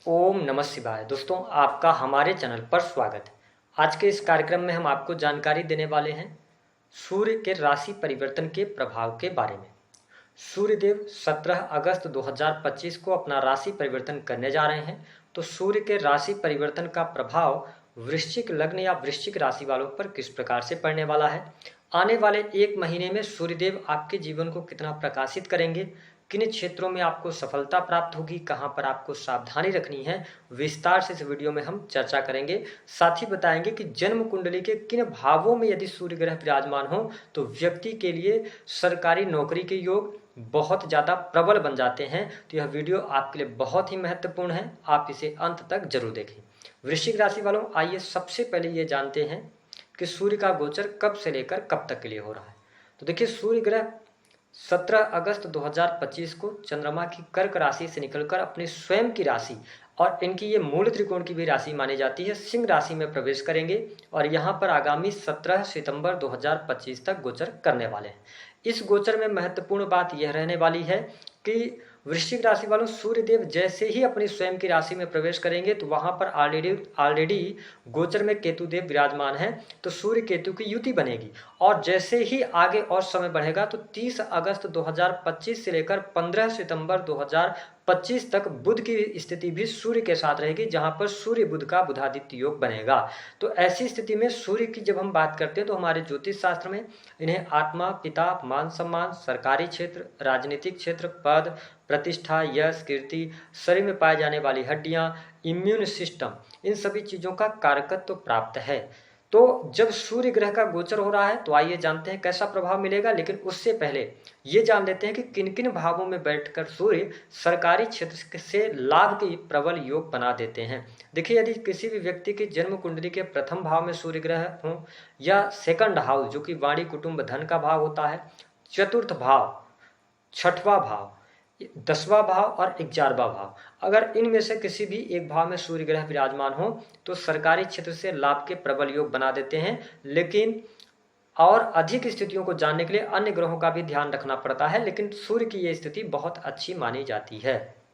ओम नमः शिवाय। दोस्तों, आपका हमारे चैनल पर स्वागत है। आज के इस कार्यक्रम में हम आपको जानकारी देने वाले हैं सूर्य के राशि परिवर्तन के प्रभाव के बारे में। सूर्यदेव 17 अगस्त 2025 को अपना राशि परिवर्तन करने जा रहे हैं। तो सूर्य के राशि परिवर्तन का प्रभाव वृश्चिक लग्न या वृश्चिक राशि वालों पर किस प्रकार से पड़ने वाला है, आने वाले एक महीने में सूर्यदेव आपके जीवन को कितना प्रकाशित करेंगे, किन क्षेत्रों में आपको सफलता प्राप्त होगी, कहां पर आपको सावधानी रखनी है, विस्तार से इस वीडियो में हम चर्चा करेंगे। साथ ही बताएंगे कि जन्म कुंडली के किन भावों में यदि सूर्य ग्रह विराजमान हो तो व्यक्ति के लिए सरकारी नौकरी के योग बहुत ज़्यादा प्रबल बन जाते हैं। तो यह वीडियो आपके लिए बहुत ही महत्वपूर्ण है, आप इसे अंत तक जरूर देखें। वृश्चिक राशि वालों, आइए सबसे पहले ये जानते हैं कि सूर्य का गोचर कब से लेकर कब तक के लिए हो रहा है। तो देखिए, सूर्य ग्रह 17 अगस्त 2025 को चंद्रमा की कर्क राशि से निकलकर अपनी स्वयं की राशि और इनकी ये मूल त्रिकोण की भी राशि मानी जाती है, सिंह राशि में प्रवेश करेंगे और यहाँ पर आगामी 17 सितंबर 2025 तक गोचर करने वाले हैं। इस गोचर में महत्वपूर्ण बात यह रहने वाली है कि वृश्चिक राशि वालों, सूर्यदेव जैसे ही अपनी स्वयं की राशि में प्रवेश करेंगे तो वहां पर ऑलरेडी गोचर में केतुदेव विराजमान है, तो सूर्य केतु की युति बनेगी। और जैसे ही आगे और समय बढ़ेगा तो 30 अगस्त 2025 से लेकर 15 सितंबर 2025 तक बुध की स्थिति भी सूर्य के साथ रहेगी, जहां पर सूर्य बुध का बुधादित्य योग बनेगा। तो ऐसी स्थिति में सूर्य की जब हम बात करते हैं तो हमारे ज्योतिष शास्त्र में इन्हें आत्मा, पिता, मान सम्मान, सरकारी क्षेत्र, राजनीतिक क्षेत्र, पद, प्रतिष्ठा, यश, कीर्ति, शरीर में पाए जाने वाली हड्डियां, इम्यून सिस्टम, इन सभी चीजों का कारकत्व तो प्राप्त है। तो जब सूर्य ग्रह का गोचर हो रहा है तो आइए जानते हैं कैसा प्रभाव मिलेगा। लेकिन उससे पहले ये जान लेते हैं कि किन किन भावों में बैठकर सूर्य सरकारी क्षेत्र से लाभ के प्रबल योग बना देते हैं। देखिए, यदि किसी भी व्यक्ति की जन्म कुंडली के प्रथम भाव में सूर्य ग्रह हो या सेकंड हाउस जो कि वाणी, कुटुंब, धन का भाव होता है, चतुर्थ भाव, छठवां भाव, 10वां भाव और 11वां भाव, अगर इनमें से किसी भी एक भाव में सूर्य ग्रह विराजमान हो तो सरकारी क्षेत्र से लाभ के प्रबल योग बना देते हैं। लेकिन और अधिक स्थितियों को जानने के लिए अन्य ग्रहों का भी ध्यान रखना पड़ता है, लेकिन सूर्य की यह स्थिति बहुत अच्छी मानी जाती है।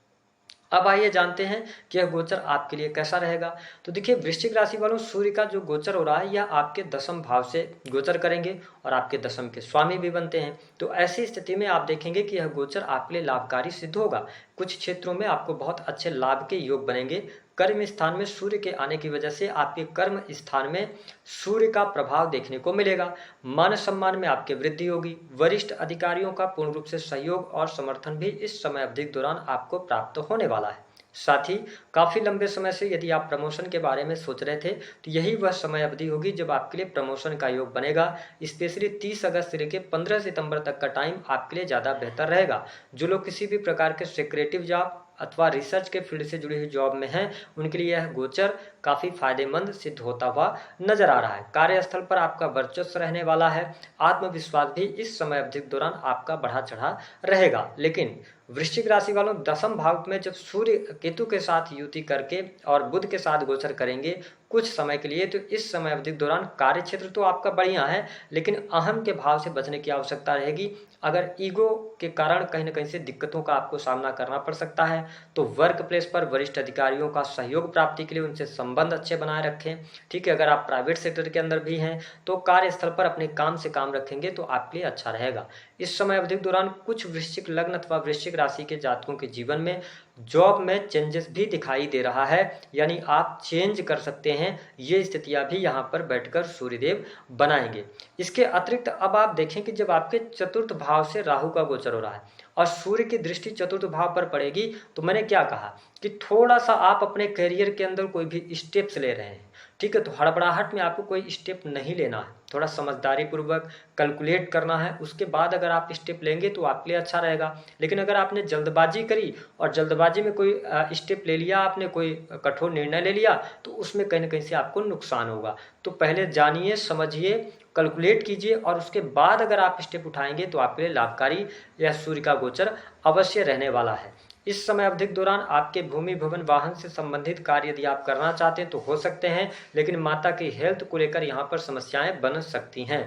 अब आइए जानते हैं कि यह गोचर आपके लिए कैसा रहेगा। तो देखिए, वृश्चिक राशि वालों, सूर्य का जो गोचर हो रहा है यह आपके दसम भाव से गोचर करेंगे और आपके दसम के स्वामी भी बनते हैं। तो ऐसी स्थिति में आप देखेंगे कि यह गोचर आपके लिए लाभकारी सिद्ध होगा। कुछ क्षेत्रों में आपको बहुत अच्छे लाभ के योग बनेंगे। कर्म स्थान में सूर्य के आने की वजह से आपके कर्म स्थान में सूर्य का प्रभाव देखने को मिलेगा। मान सम्मान में आपकी वृद्धि होगी। वरिष्ठ अधिकारियों का पूर्ण रूप से सहयोग और समर्थन भी इस समय अवधि के दौरान आपको प्राप्त होने वाला है। साथ ही काफी लंबे समय से यदि आप प्रमोशन के बारे में सोच रहे थे तो यही वह समय अवधि होगी जब आपके लिए प्रमोशन का योग बनेगा। स्पेशली 30 अगस्त से लेकर 15 सितंबर तक का टाइम आपके लिए ज्यादा बेहतर रहेगा। जो लोग किसी भी प्रकार के सेक्रेटिव जॉब अथवा रिसर्च के फील्ड से जुड़ी हुई जॉब में हैं, उनके लिए यह गोचर काफी फायदेमंद सिद्ध होता हुआ नजर आ रहा है। कार्यस्थल पर आपका वर्चस्व रहने वाला है। आत्मविश्वास भी इस समय अवधि के दौरान आपका बढ़ा चढ़ा रहेगा। लेकिन वृश्चिक राशि वालों, दसम भाव में जब सूर्य केतु के साथ युति करके और बुध के साथ गोचर करेंगे कुछ समय के लिए, तो इस समय अवधि के दौरान कार्य क्षेत्र तो आपका बढ़िया है, लेकिन अहम के भाव से बचने की आवश्यकता रहेगी। अगर ईगो के कारण कहीं ना कहीं से दिक्कतों का आपको सामना करना पड़ सकता है तो वर्क प्लेस पर वरिष्ठ अधिकारियों का सहयोग प्राप्ति के लिए उनसे संबंध अच्छे बनाए रखें। ठीक है, अगर आप प्राइवेट सेक्टर के अंदर भी हैं तो कार्यस्थल पर अपने काम से काम रखेंगे तो आपके लिए अच्छा रहेगा। इस समय अवधि के दौरान कुछ वृश्चिक लग्न अथवा वृश्चिक राशि के जातकों के जीवन में जॉब में चेंजेस भी दिखाई दे रहा है, यानी आप चेंज कर सकते हैं। ये स्थितियां भी यहाँ पर बैठकर सूर्यदेव बनाएंगे। इसके अतिरिक्त अब आप देखें कि जब आपके चतुर्थ भाव से राहु का गोचर हो रहा है और सूर्य की दृष्टि चतुर्थ भाव पर पड़ेगी, तो मैंने क्या कहा कि थोड़ा सा आप अपने करियर के अंदर कोई भी स्टेप्स ले रहे हैं, ठीक है, तो हड़बड़ाहट में आपको कोई स्टेप नहीं लेना है। थोड़ा समझदारी पूर्वक कैलकुलेट करना है, उसके बाद अगर आप स्टेप लेंगे तो आपके लिए अच्छा रहेगा। लेकिन अगर आपने जल्दबाजी करी और जल्दबाजी में कोई स्टेप ले लिया, आपने कोई कठोर निर्णय ले लिया, तो उसमें कहीं ना कहीं से आपको नुकसान होगा। तो पहले जानिए, समझिए, कैलकुलेट कीजिए और उसके बाद अगर आप स्टेप उठाएंगे तो आपके लिए लाभकारी यह सूर्य का गोचर अवश्य रहने वाला है। इस समय अवधि के दौरान आपके भूमि, भवन, वाहन से संबंधित कार्य यदि आप करना चाहते हैं तो हो सकते हैं, लेकिन माता की हेल्थ को लेकर यहाँ पर समस्याएं बन सकती हैं।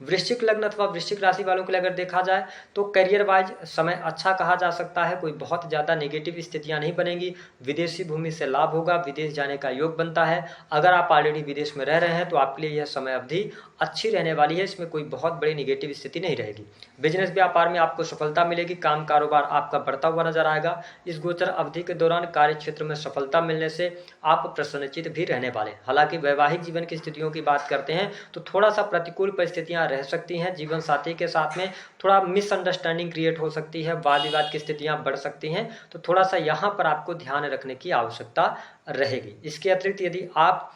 वृश्चिक लग्न अथवा वृश्चिक राशि वालों के लिए अगर देखा जाए तो करियर वाइज समय अच्छा कहा जा सकता है। कोई बहुत ज़्यादा नेगेटिव स्थितियां नहीं बनेंगी। विदेशी भूमि से लाभ होगा, विदेश जाने का योग बनता है। अगर आप ऑलरेडी विदेश में रह रहे हैं तो आपके लिए यह समय अवधि अच्छी रहने वाली है, इसमें कोई बहुत बड़ी नेगेटिव स्थिति नहीं रहेगी। बिजनेस व्यापार में आपको सफलता मिलेगी, काम कारोबार आपका बढ़ता हुआ नजर आएगा। इस गोचर अवधि के दौरान कार्य क्षेत्र में सफलता मिलने से आप प्रसन्नचित्त भी रहने वाले। हालांकि वैवाहिक जीवन की स्थितियों की बात करते हैं तो थोड़ा सा प्रतिकूल परिस्थितियां रह सकती हैं। जीवन साथी के साथ में थोड़ा मिसअंडरस्टैंडिंग क्रिएट हो सकती है, वाद विवाद की स्थितियां बढ़ सकती हैं, तो थोड़ा सा यहाँ पर आपको ध्यान रखने की आवश्यकता रहेगी। इसके अतिरिक्त यदि आप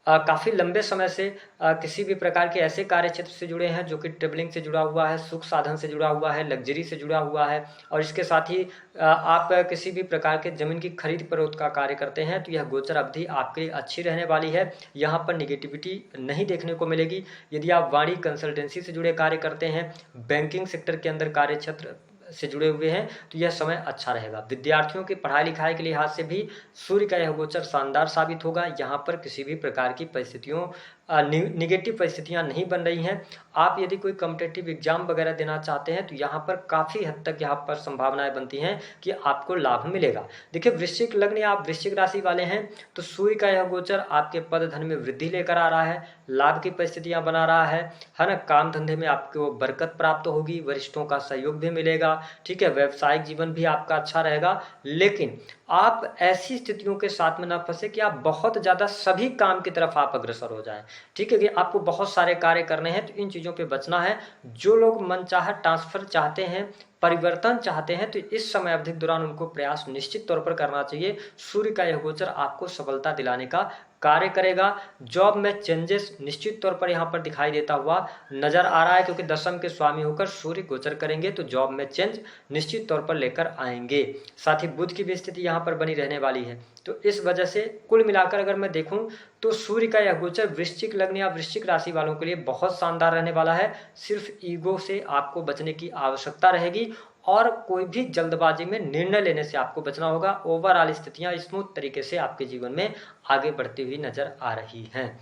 काफ़ी लंबे समय से किसी भी प्रकार के ऐसे कार्य क्षेत्र से जुड़े हैं जो कि ट्रेवलिंग से जुड़ा हुआ है, सुख साधन से जुड़ा हुआ है, लग्जरी से जुड़ा हुआ है, और इसके साथ ही आप किसी भी प्रकार के जमीन की खरीद फरोख्त का कार्य करते हैं, तो यह गोचर अवधि आपके लिए अच्छी रहने वाली है। यहाँ पर निगेटिविटी नहीं देखने को मिलेगी। यदि आप वाणी कंसल्टेंसी से जुड़े कार्य करते हैं, बैंकिंग सेक्टर के अंदर कार्य क्षेत्र से जुड़े हुए हैं, तो यह समय अच्छा रहेगा। विद्यार्थियों की पढ़ाई लिखाई के लिहाज से भी सूर्य का यह गोचर शानदार साबित होगा। यहाँ पर किसी भी प्रकार की परिस्थितियों निगेटिव परिस्थितियां नहीं बन रही हैं। आप यदि कोई कॉम्पिटिटिव एग्जाम वगैरह देना चाहते हैं तो यहाँ पर काफ़ी हद तक यहाँ पर संभावनाएं बनती हैं कि आपको लाभ मिलेगा। देखिए, वृश्चिक लग्न या आप वृश्चिक राशि वाले हैं तो सूर्य का यह गोचर आपके पद धन में वृद्धि लेकर आ रहा है, लाभ की परिस्थितियां बना रहा है ना। काम धंधे में आपको बरकत प्राप्त होगी, वरिष्ठों का सहयोग भी मिलेगा, ठीक है। व्यवसायिक जीवन भी आपका अच्छा रहेगा, लेकिन आप ऐसी स्थितियों के साथ में ना फंसे कि आप बहुत ज़्यादा सभी काम की तरफ आप अग्रसर हो जाएं, ठीक है। कि आपको बहुत सारे कार्य करने हैं तो इन चीज़ों पे बचना है। जो लोग मनचाहा ट्रांसफर चाहते हैं, परिवर्तन चाहते हैं, तो इस समय अवधि के दौरान उनको प्रयास निश्चित तौर पर करना चाहिए। सूर्य का यह गोचर आपको सफलता दिलाने का कार्य करेगा। जॉब में चेंजेस निश्चित तौर पर यहाँ पर दिखाई देता हुआ नजर आ रहा है, क्योंकि दशम के स्वामी होकर सूर्य गोचर करेंगे तो जॉब में चेंज निश्चित तौर पर लेकर आएंगे। साथ ही बुध की भी स्थिति यहाँ पर बनी रहने वाली है। तो इस वजह से कुल मिलाकर अगर मैं देखूं तो सूर्य का यह गोचर वृश्चिक लग्न या वृश्चिक राशि वालों के लिए बहुत शानदार रहने वाला है। सिर्फ ईगो से आपको बचने की आवश्यकता रहेगी और कोई भी जल्दबाजी में निर्णय लेने से आपको बचना होगा। ओवरऑल स्थितियां स्मूथ तरीके से आपके जीवन में आगे बढ़ती हुई नजर आ रही हैं।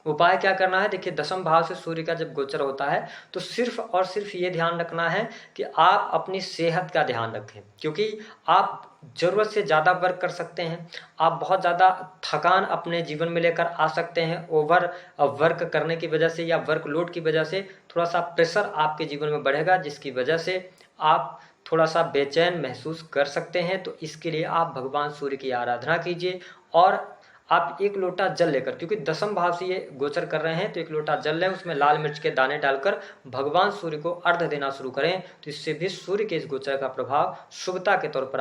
उपाय क्या करना है? देखिए, दशम भाव से सूर्य का जब गोचर होता है तो सिर्फ और सिर्फ ये ध्यान रखना है कि आप अपनी सेहत का ध्यान रखें, क्योंकि आप ज़रूरत से ज़्यादा वर्क कर सकते हैं। आप बहुत ज़्यादा थकान अपने जीवन में लेकर आ सकते हैं। ओवर वर्क करने की वजह से या वर्कलोड की वजह से थोड़ा सा प्रेशर आपके जीवन में बढ़ेगा, जिसकी वजह से आप थोड़ा सा बेचैन महसूस कर सकते हैं। तो इसके लिए आप भगवान सूर्य की आराधना कीजिए और आप एक लोटा जल लेकर, क्योंकि दशम भाव से ये गोचर कर रहे हैं, तो एक लोटा जल लें, उसमें लाल मिर्च के दाने डालकर भगवान सूर्य को अर्घ्य देना शुरू करें। तो इससे भी सूर्य के इस गोचर का प्रभाव शुभता के तौर पर